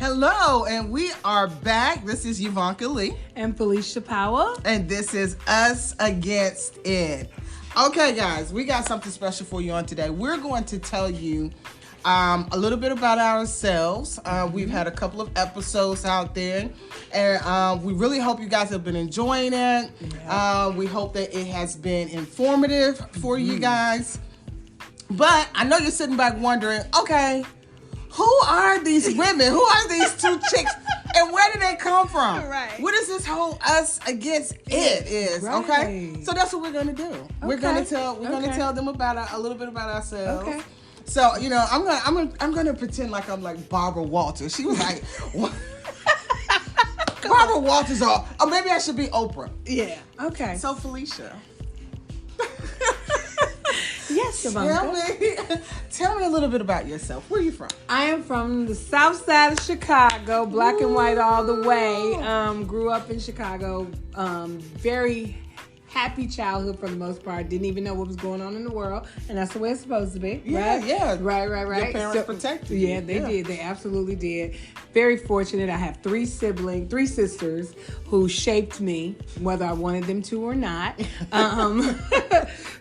Hello, and we are back. This is Yovonka Lee. And Felicia Powell. And this is Us Against It. Okay, guys, we got something special for you on today. We're going to tell you a little bit about ourselves. We've had a couple of episodes out there, and we really hope you guys have been enjoying it. Yeah. We hope that it has been informative for you guys. But I know you're sitting back wondering, okay, who are these women? Who are these two chicks? And where did they come from? Right. What is this whole us against it is? Right. Okay. So that's what we're gonna do. Okay. We're gonna tell them about a little bit about ourselves. Okay. So I'm gonna pretend like I'm like Barbara Walters. She was like Barbara Walters, or maybe I should be Oprah. Yeah. Okay. So Felicia. Yes, Yovonka. Tell me a little bit about yourself. Where are you from? I am from the south side of Chicago, black and white all the way. Grew up in Chicago. Very happy childhood for the most part. Didn't even know what was going on in the world, and that's the way it's supposed to be. Yeah, right? Yeah. Right. Your parents protected you. Yeah, they did. They absolutely did. Very fortunate. I have three sisters who shaped me, whether I wanted them to or not.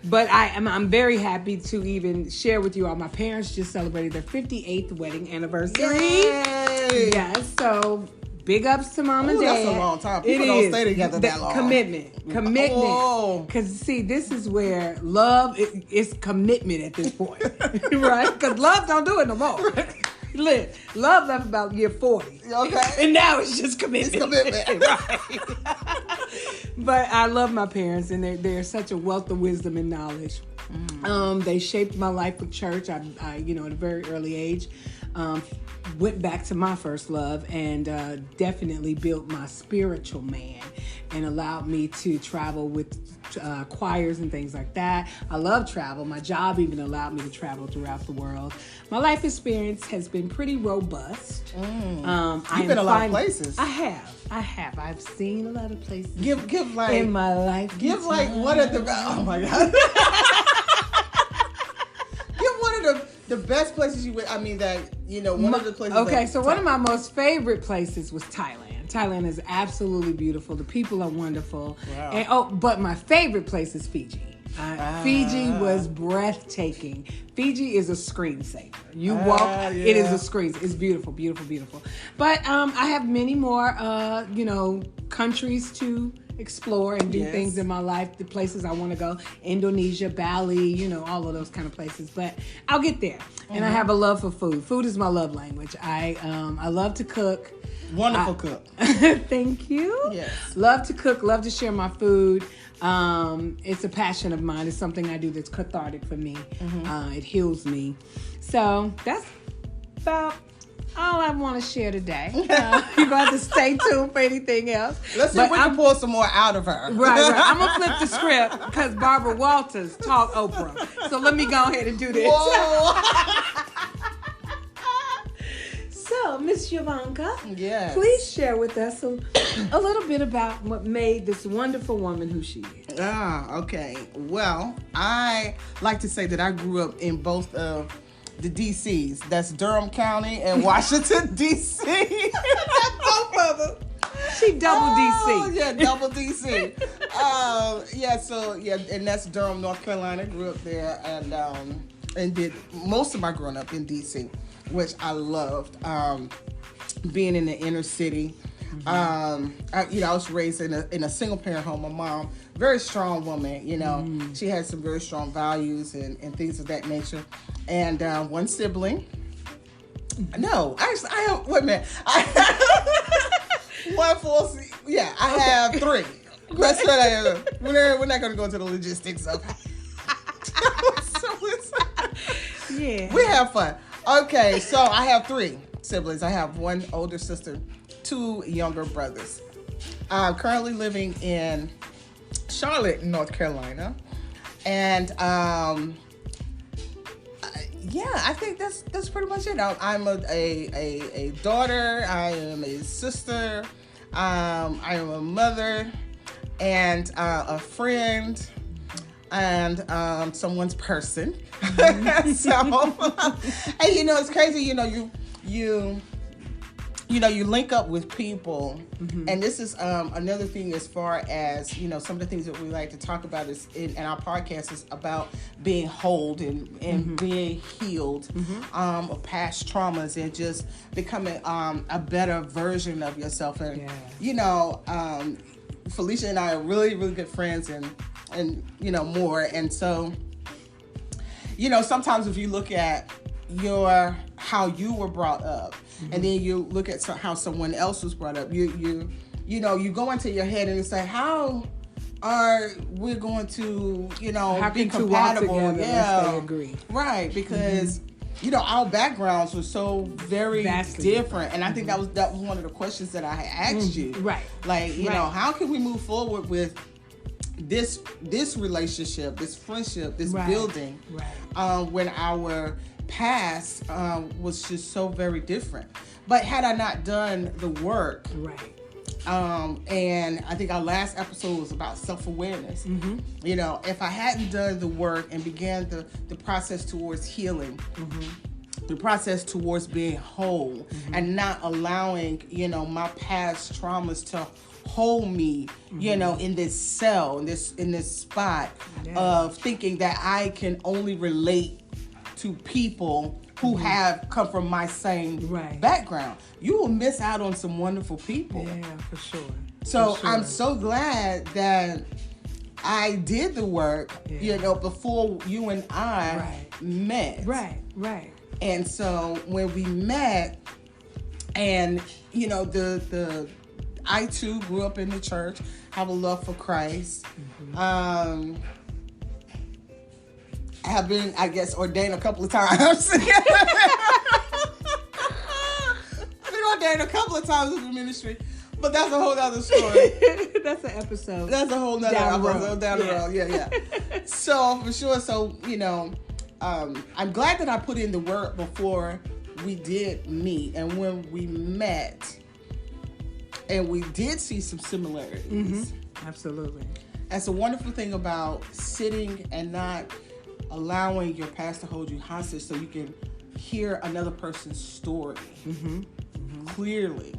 But I'm very happy to even share with you all. My parents just celebrated their 58th wedding anniversary. Yay! Yes, so big ups to mom and dad. That's a long time. People don't stay together that long. Commitment. Because see, this is where love is commitment at this point, right? Because love don't do it no more. Love left about year 40. Okay. And now it's just commitment. It's commitment. Right. But I love my parents, and they're such a wealth of wisdom and knowledge. They shaped my life with church. I at a very early age, went back to my first love, and definitely built my spiritual man, and allowed me to travel with choirs and things like that. I love travel. My job even allowed me to travel throughout the world. My life experience has been pretty robust. You've been a lot of places. I have. I've seen a lot of places. Give like in my life. Give like one of the. Oh my God. Give one of the best places you went. I mean that one of the places. Okay, so one of my most favorite places was Thailand. Thailand is absolutely beautiful. The people are wonderful. Wow. And but my favorite place is Fiji. Fiji was breathtaking. Fiji is a screensaver. You walk, it is a screen. It's beautiful, beautiful, beautiful. But I have many more, countries to explore and do things in my life. The places I want to go: Indonesia, Bali, all of those kind of places. But I'll get there. And I have a love for food. Food is my love language. I love to cook. Wonderful cook. Thank you. Yes. Love to cook. Love to share my food. It's a passion of mine. It's something I do that's cathartic for me. It heals me. So that's about all I want to share today. You're going to have to stay tuned for anything else. Let's see if we can pull some more out of her. Right. I'm going to flip the script because Barbara Walters taught Oprah. So let me go ahead and do this. Whoa. So, Miss Yovonka, yes, please share with us a little bit about what made this wonderful woman who she is. Okay. Well, I like to say that I grew up in both of the DCs. That's Durham County and Washington, D.C. Both of them. She double DC. Yeah, double DC. And that's Durham, North Carolina. Grew up there and did most of my growing up in DC, which I loved. Being in the inner city. I was raised in a single parent home. My mom, very strong woman, she had some very strong values and things of that nature. And one sibling. No, actually, I have, wait a minute. I have three. That's what I have. We're not going to go into the logistics of Yeah. We have fun. Okay, so I have three siblings. I have one older sister, two younger brothers. I'm currently living in Charlotte, North Carolina. And I think that's pretty much it. I'm a daughter. I am a sister. I am a mother and a friend and someone's person. So, and it's crazy. you link up with people, and this is another thing as far as, some of the things that we like to talk about is in our podcast is about being whole and being healed of past traumas and just becoming a better version of yourself. And, Felicia and I are really, really good friends and more. And so, sometimes if you look at how you were brought up, and then you look at how someone else was brought up, you go into your head and you say, how are we going to how be can compatible? Two walk together unless they agree, right? Because our backgrounds were so very vastly different, and I think that was one of the questions that I had asked you, right? Like how can we move forward with this relationship, this friendship, this building, when our past was just so very different. But had I not done the work, and I think our last episode was about self-awareness. If I hadn't done the work and began the process towards healing, the process towards being whole, and not allowing my past traumas to hold me, in this cell, in this spot of thinking that I can only relate to people who have come from my same background. You will miss out on some wonderful people. Yeah, for sure. So I'm so glad that I did the work, before you and I met. Right. And so when we met, and I too grew up in the church, have a love for Christ. Have been, I guess, ordained a couple of times. I've been ordained a couple of times in the ministry, but that's a whole other story. That's an episode. That's a whole nother episode down the road. Yeah. So for sure. So I'm glad that I put in the work before we did meet, and when we met, and we did see some similarities. Absolutely. That's a wonderful thing about sitting and not allowing your past to hold you hostage, so you can hear another person's story clearly.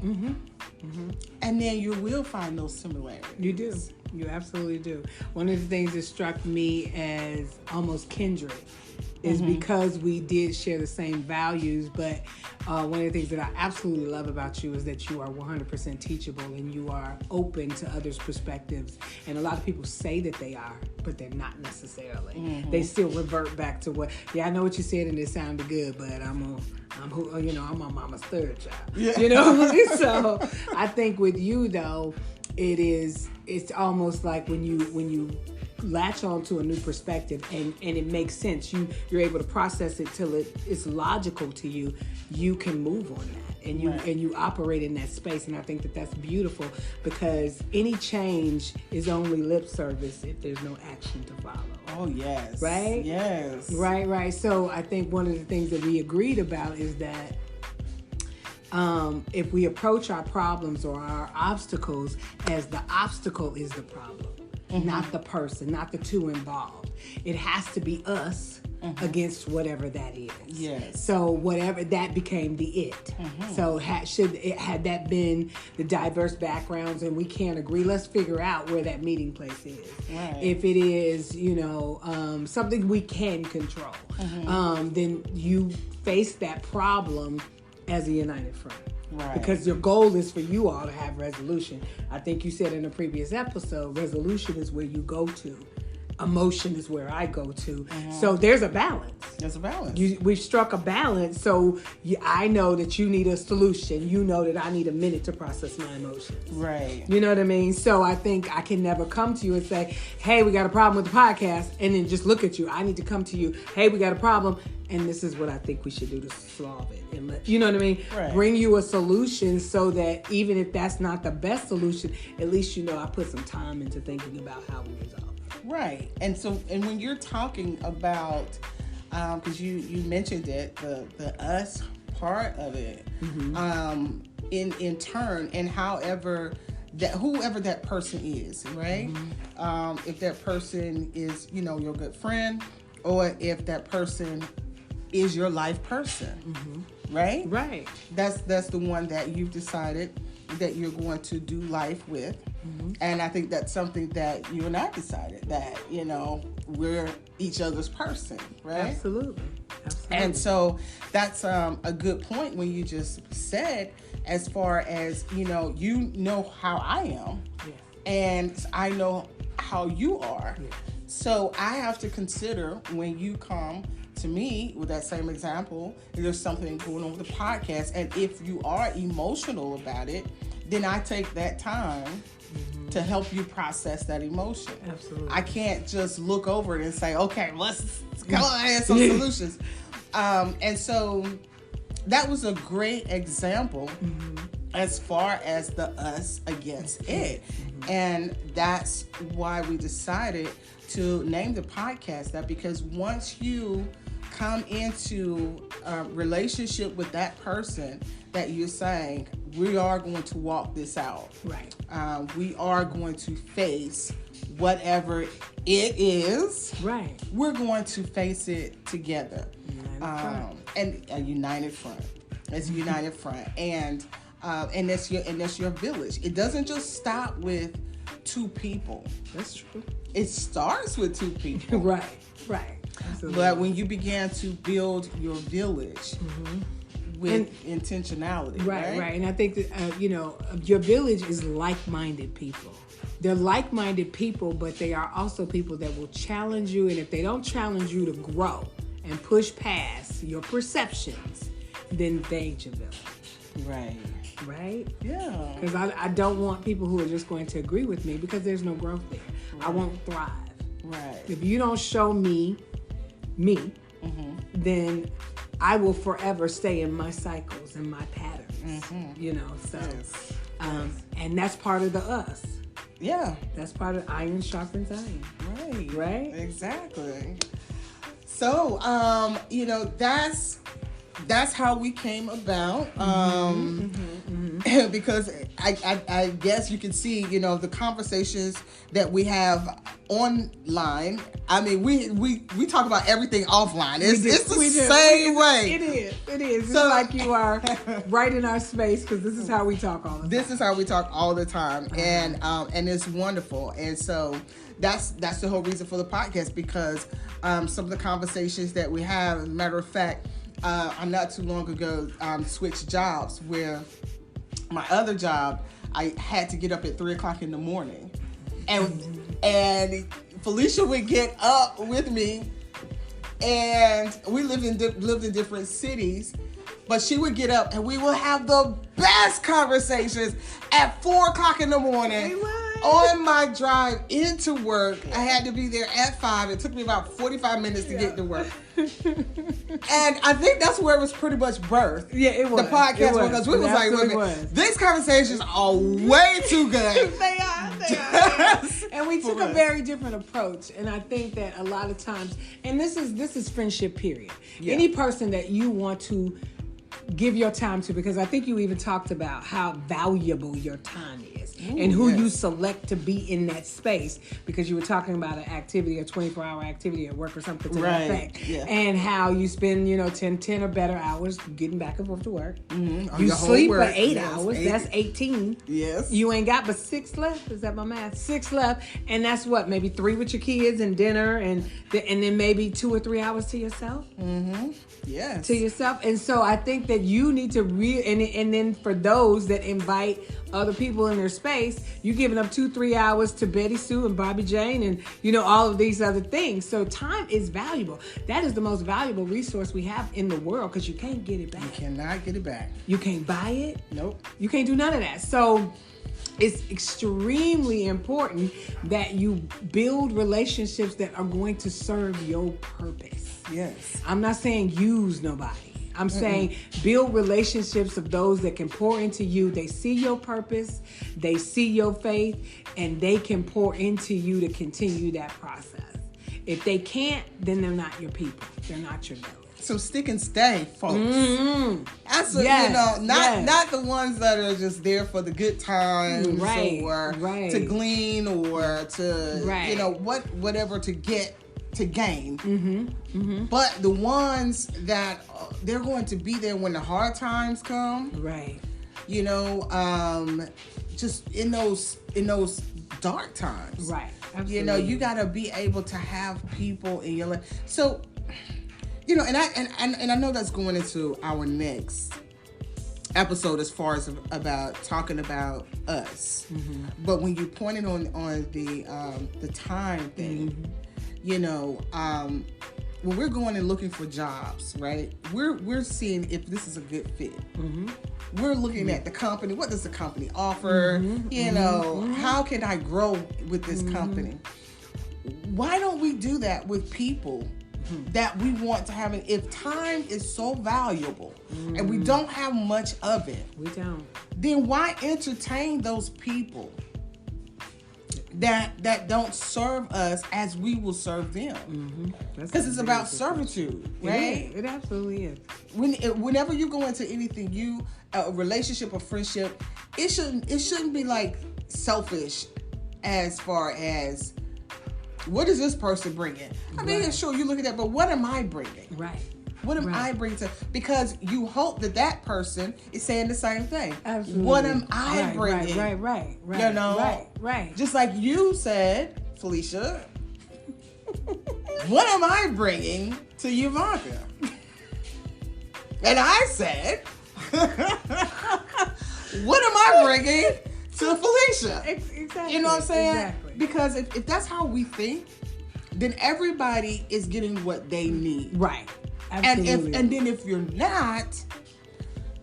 And then you will find those similarities. You do. You absolutely do. One of the things that struck me as almost kindred is because we did share the same values, but one of the things that I absolutely love about you is that you are 100% teachable and you are open to others' perspectives. And a lot of people say that they are, but they're not necessarily. They still revert back to I know what you said and it sounded good, but I'm my mama's third child. Yeah. So I think with you though, it's almost like when you latch on to a new perspective and it makes sense. You're able to process it till it's logical to you. You can move on that and you operate in that space. And I think that that's beautiful, because any change is only lip service if there's no action to follow. Oh yes. Right? Yes. Right. So I think one of the things that we agreed about is that if we approach our problems or our obstacles as the obstacle is the problem, not the person, not the two involved. It has to be us against whatever that is. Yes. So whatever that became the it. So had that been the diverse backgrounds and we can't agree, let's figure out where that meeting place is. Right. If it is, something we can control, then you face that problem as a united front. Right. Because your goal is for you all to have resolution. I think you said in a previous episode, resolution is where you go to. Emotion is where I go to. So there's a balance. There's a balance. We've struck a balance. So I know that you need a solution. You know that I need a minute to process my emotions. Right. You know what I mean? So I think I can never come to you and say, hey, we got a problem with the podcast, and then just look at you. I need to come to you, hey, we got a problem, and this is what I think we should do to solve it. And you know what I mean? Right. Bring you a solution so that even if that's not the best solution, at least I put some time into thinking about how we resolve it. Right. And when you're talking about, because you mentioned it, the us part of it, in turn, and whoever that person is, right? If that person is, your good friend, or if that person is your life person. right? Right. That's the one that you've decided that you're going to do life with. And I think that's something that you and I decided that, we're each other's person, right? Absolutely. And so that's a good point when you just said, as far as, you know how I am, and I know how you are. So I have to consider when you come to me with that same example, if there's something going on with the podcast, and if you are emotional about it, then I take that time to help you process that emotion. Absolutely. I can't just look over it and say, okay, let's go ahead some solutions. And so that was a great example as far as the us against it. And that's why we decided to name the podcast that, because once you come into a relationship with that person that you're saying, we are going to walk this out. Right. We are going to face whatever it is. Right. We're going to face it together. And a united front. It's a united front. And that's your village. It doesn't just stop with two people. That's true. It starts with two people. Right. Absolutely. But when you begin to build your village with intentionality. Right. And I think that, your village is like-minded people. They're like-minded people, but they are also people that will challenge you. And if they don't challenge you to grow and push past your perceptions, then they ain't your village. Right? Yeah. Because I don't want people who are just going to agree with me, because there's no growth there. Right. I won't thrive. Right. If you don't show me, then I will forever stay in my cycles and my patterns. So, and that's part of the us. Yeah. That's part of iron sharpens iron. Right? Exactly. So, that's how we came about. Because I guess you can see, the conversations that we have online. I mean, we talk about everything offline. It's the same way. It is. It's like you are right in our space, because this is how we talk all the time. This is how we talk all the time. And it's wonderful. And so that's the whole reason for the podcast, because some of the conversations that we have, as a matter of fact, I not too long ago switched jobs, where my other job, I had to get up at 3:00 in the morning, and Felicia would get up with me, and we lived in different cities, but she would get up and we would have the best conversations at 4:00 in the morning. On my drive into work. I had to be there at 5. It took me about 45 minutes to get to work. And I think that's where it was pretty much birthed. Yeah, it was. The podcast, because we was like, wait a minute, these conversations are way too good. They are. And we took a very different approach. And I think that a lot of times, and this is friendship, period. Yeah. Any person that you want to give your time to, because I think you even talked about how valuable your time is. And who you select to be in that space, because you were talking about an activity, a 24-hour activity at work or something to that effect. Yeah. And how you spend, 10 or better hours getting back and forth to work. You sleep for 8 hours. 8. That's 18. Yes. You ain't got but 6 left. Is that my math? 6 left. And that's what? Maybe 3 with your kids and dinner, and then maybe 2 or 3 hours to yourself. Yes. To yourself. And so I think that you need to and then for those that invite other people in their space, you giving up 2-3 hours to Betty Sue and Bobby Jane and all of these other things. So time is valuable. That is the most valuable resource we have in the world, because you can't get it back. You cannot get it back. You can't buy it. Nope. You can't do none of that. So it's extremely important that you build relationships that are going to serve your purpose. Yes. I'm not saying use nobody. I'm saying build relationships of those that can pour into you. They see your purpose, they see your faith, and they can pour into you to continue that process. If they can't, then they're not your people. They're not your village. So stick and stay, folks. That's not the ones that are just there for the good times, or to glean, or to whatever to get to gain. But the ones that they're going to be there when the hard times come. Right. You know, just in those dark times. Right. Absolutely. You know, you got to be able to have people in your life. So, you know, and I know that's going into our next episode as far as about talking about us. Mm-hmm. But when you pointed on the time thing, mm-hmm. you know, when we're going and looking for jobs, right? We're seeing if this is a good fit. Mm-hmm. We're looking mm-hmm. at the company. What does the company offer? Mm-hmm. You know, mm-hmm. how can I grow with this mm-hmm. company? Why don't we do that with people mm-hmm. that we want to have? If time is so valuable mm-hmm. and we don't have much of it, we don't. Then why entertain those people that don't serve us as we will serve them? Because it's about servitude, right? It absolutely is. Whenever you go into anything, a relationship or friendship, it shouldn't be like selfish as far as what is this person bringing? I mean, right. Sure, you look at that, but what am I bringing? Right. What am I bringing to? Because you hope that person is saying the same thing. Absolutely. What am I bringing? Right. You know? Right. Just like you said, Felicia, what am I bringing to Yovonka? And I said, what am I bringing to Felicia? Exactly. You know what I'm saying? Exactly. Because if that's how we think, then everybody is getting what they need. Right. Absolutely. And then if you're not,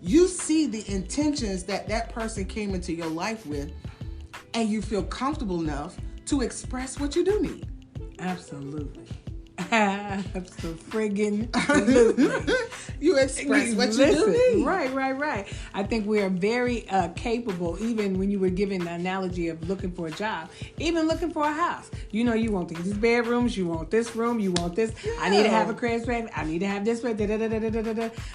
you see the intentions that person came into your life with, and you feel comfortable enough to express what you do need. Absolutely. Absolutely. You express what you do need. Right. I think we are very capable, even when you were giving the analogy of looking for a job, even looking for a house. You know, you want these bedrooms, you want this room, you want this. Yeah. I need to have a crib space. I need to have this way.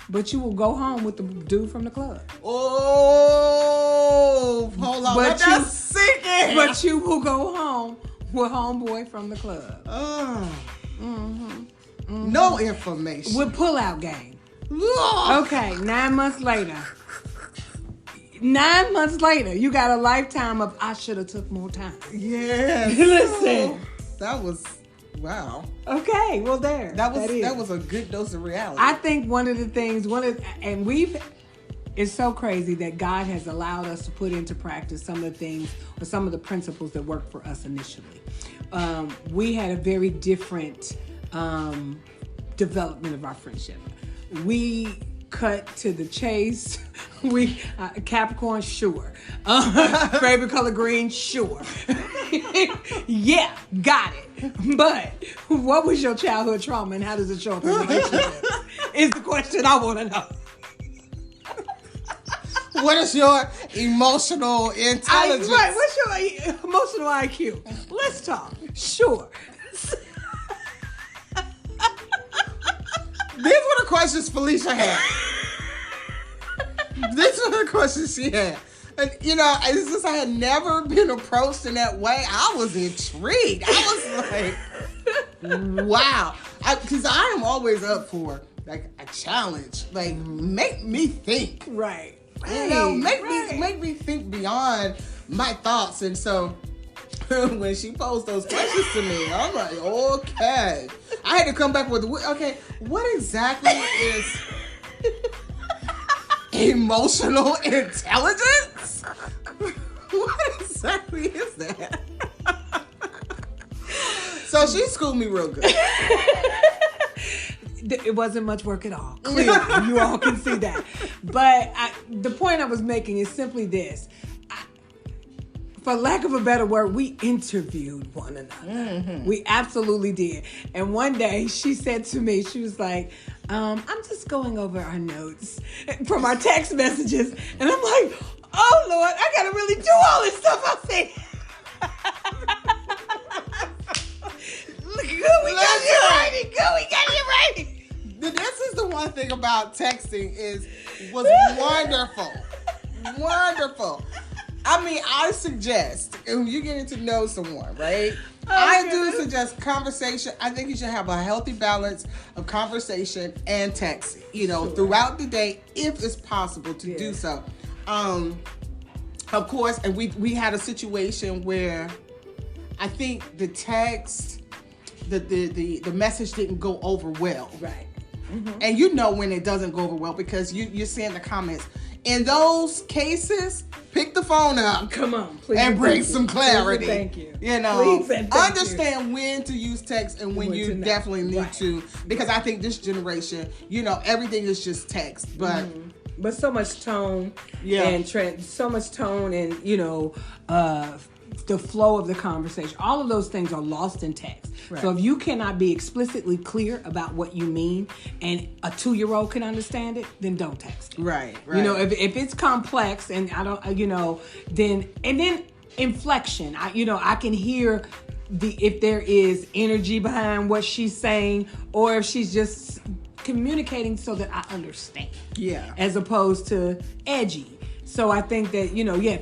But you will go home with the dude from the club. Oh, hold on. Let that sink in. But you will go home with homeboy from the club. Mm-hmm. Mm-hmm. No information. With pull-out game. Okay, 9 months later. 9 months later, you got a lifetime of I should have took more time. Yes. Listen. That was wow. Okay, well there. That was a good dose of reality. I think one of the things, it's so crazy that God has allowed us to put into practice some of the things or some of the principles that worked for us initially. We had a very different development of our friendship. We cut to the chase. We Capricorn, sure. Favorite color green, sure. Yeah, got it. But what was your childhood trauma and how does it show up in relationships? Is the question I want to know. What is your emotional intelligence? What's your emotional IQ? Let's talk. Sure. These were the questions Felicia had. These were the questions she had. And, you know, it's just I had never been approached in that way. I was intrigued. I was like, wow. Because I am always up for, like, a challenge. Like, make me think. Right. You know, make me think beyond my thoughts. And so when she posed those questions to me, I'm like, okay. I had to come back with, okay, what exactly is emotional intelligence? What exactly is that? So she schooled me real good. It wasn't much work at all. Clearly, you all can see that. But the point I was making is simply this. For lack of a better word, we interviewed one another. Mm-hmm. We absolutely did. And one day she said to me, she was like, I'm just going over our notes from our text messages. And I'm like, oh, Lord, I got to really do all this stuff. I said, look, good, we got you writing. Good, we got you writing. This is the one thing about texting was wonderful. Wonderful. I mean, I suggest if you're getting to know someone, right? I do suggest conversation. I think you should have a healthy balance of conversation and text, throughout the day, if it's possible to do so. Of course, and we had a situation where I think the text, the message didn't go over well. Right. Mm-hmm. And when it doesn't go over well because you're seeing the comments. In those cases, pick the phone up. Come on, please. And bring some clarity. Please, thank you. Please, understand when to use text and when you definitely need to. Because I think this generation, everything is just text. But but so much tone and so much tone and the flow of the conversation, all of those things are lost in text. Right. So if you cannot be explicitly clear about what you mean and a 2-year-old can understand it, then don't text. Right. If it's complex and I don't, then inflection. I can hear if there is energy behind what she's saying or if she's just communicating so that I understand. Yeah. As opposed to edgy. So I think that,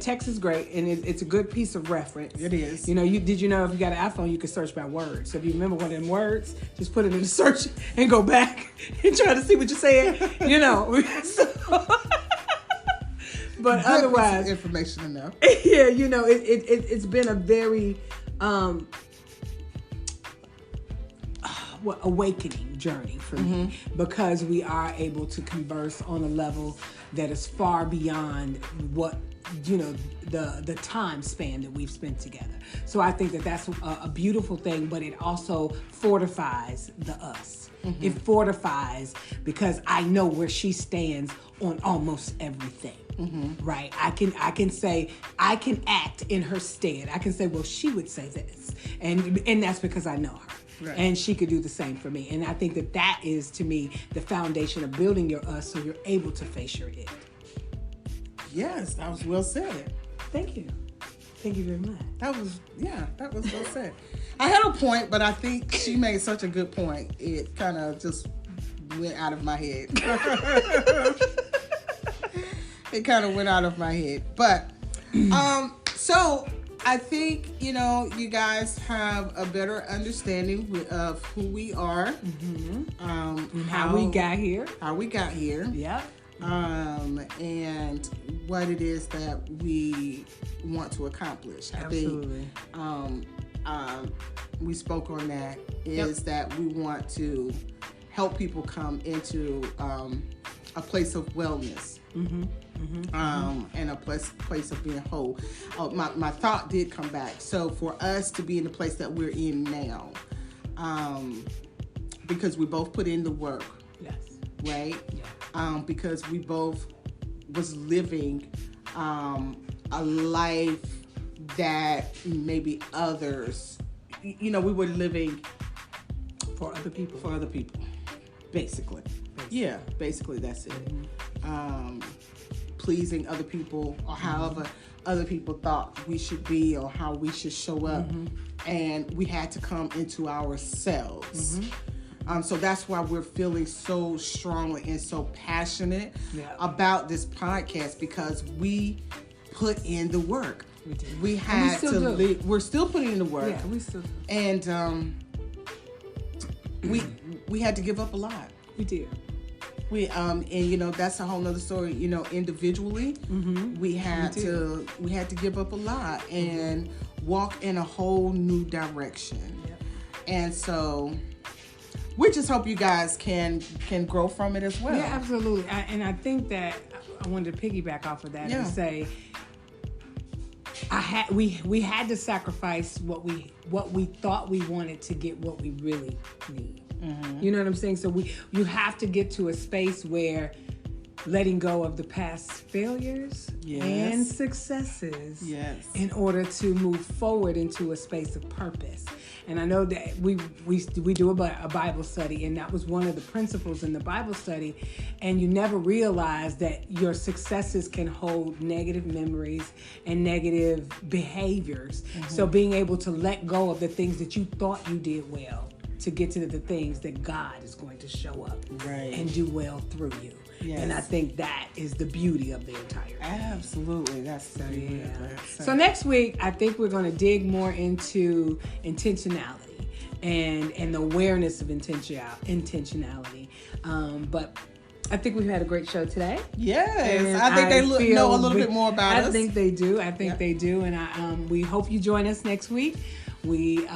text is great and it's a good piece of reference. It is. Did you know if you got an iPhone, you can search by words. So if you remember one of them words, just put it in the search and go back and try to see what you said, But otherwise, information enough. Yeah, it's been a very awakening journey for me because we are able to converse on a level that is far beyond what the time span that we've spent together. So I think that that's a beautiful thing, but it also fortifies the us. It fortifies because I know where she stands on almost everything. Right? I can say, I can act in her stead. I can say, well, she would say this. And that's because I know her. Right. And she could do the same for me. And I think that is, to me, the foundation of building your us so you're able to face your it. Yes, that was well said. Thank you. Thank you very much. That was well said. I had a point, but I think she made such a good point. It kind of just went out of my head. It kind of went out of my head. But, so I think, you guys have a better understanding of who we are. How we got here. How we got here. Yeah. And what it is that we want to accomplish. Absolutely. I think we spoke on that is that we want to help people come into a place of wellness. And a place of being whole. My thought did come back. So for us to be in the place that we're in now, because we both put in the work. Yes. Right? Yeah. Because we both was living a life that maybe others, we were living for other people. Basically. Yeah, basically that's it. Pleasing other people or however other people thought we should be or how we should show up. And we had to come into ourselves. So that's why we're feeling so strongly and so passionate about this podcast, because we put in the work. We did. We had to live. We're still putting in the work. Yeah, we still do. And we had to give up a lot. We did. And that's a whole nother story. Individually, we had to give up a lot and walk in a whole new direction. Yep. And so we just hope you guys can grow from it as well. Yeah, absolutely. And I think that I wanted to piggyback off of that and say, we had to sacrifice what we thought we wanted to get what we really need. You know what I'm saying? So you have to get to a space where letting go of the past failures and successes in order to move forward into a space of purpose. And I know that we do a Bible study, and that was one of the principles in the Bible study. And you never realize that your successes can hold negative memories and negative behaviors. So being able to let go of the things that you thought you did well to get to the things that God is going to show up and do well through you. Yes. And I think that is the beauty of the entire thing. Absolutely. That's the beauty of it. So next week, I think we're going to dig more into intentionality and the awareness of intentionality. But I think we've had a great show today. Yes, and I think they know a little bit more about us. I think they do. They do. And we hope you join us next week. We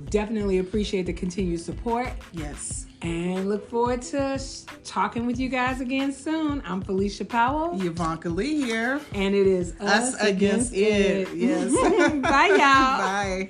definitely appreciate the continued support. Yes. And look forward to talking with you guys again soon. I'm Felicia Powell. Yovonka Lee here. And it is Us Against It. Yes. Bye, y'all. Bye.